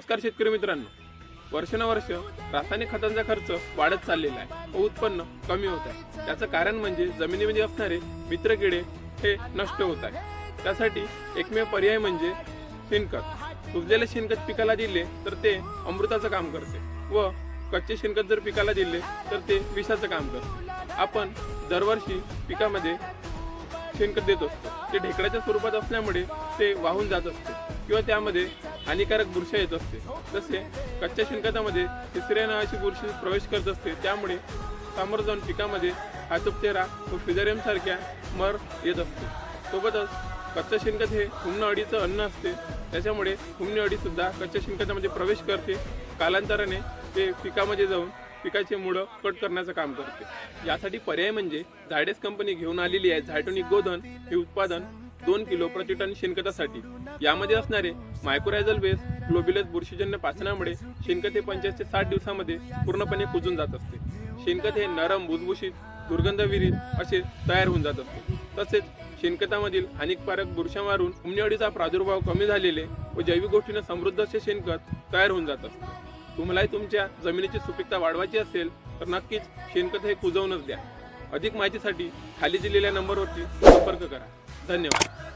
नमस्कार शेतकरी मित्रांनो, वर्षानुवर्ष रासायनिक खतांचा खर्च वाढत चाललेला आहे व उत्पन्न कमी होत आहे। त्याचं कारण म्हणजे जमिनीमध्ये असणारे मित्रकिडे हे नष्ट होत आहे। त्यासाठी एकमेव पर्याय म्हणजे शेणखत। कुजलेले शेणखत पिकाला दिले तर ते अमृताचं काम करते व कच्चे शेणखत जर पिकाला दिले तर ते विषाचं काम करते। आपण दरवर्षी पिकामध्ये शेणखत देत असतो, ते ढेकळाच्या स्वरूपात असल्यामुळे ते वाहून जात असते किंवा त्यामध्ये हानिकारक बुरशी येत असते। तसे कच्च्या शेणखतामध्ये तिसऱ्या नावाची बुरशी प्रवेश करत असते, त्यामुळे सामोरं जाऊन पिकामध्ये हातोपतेरा व फिजारियम सारख्या मर येत असते। सोबतच कच्चं शेणखत हे हुमण अळीचं अन्न असते, त्याच्यामुळे हुमणी अळी सुद्धा कच्च्या शेणखतामध्ये प्रवेश करते। कालांतराने ते पिकामध्ये जाऊन पिकाचे मुळं कट करण्याचं काम करते। यासाठी पर्याय म्हणजे झायडेस कंपनी घेऊन आलेली आहे झायटोनिक गोधन हे उत्पादन 2 किलो प्रति टन शेणखतासाठी। यामध्ये असणारे मायक्रोरायझल बेस ग्लोबिलस बुरशीजन्य पाचनामुळे शेणखत हे 50 ते 60 दिवसांमध्ये पूर्णपणे कुजून जात असते। शेणखत हे नरम, भुसभुशीत, दुर्गंधविरहित असे तयार होऊन जात असते। तसेच शेणखतामधील हानिकारक बुरशी मारून हुमणी अळीचा प्रादुर्भाव कमी झालेले व जैविक गोष्टीने समृद्ध असे शेणखत तयार होऊन जात असते। तुम्हालाही तुमच्या जमिनीची सुपीकता वाढवायची असेल तर नक्कीच शेणखत हे कुजवूनच द्या। अधिक माहितीसाठी खाली दिलेल्या नंबरवरती संपर्क करा। धन्यवाद।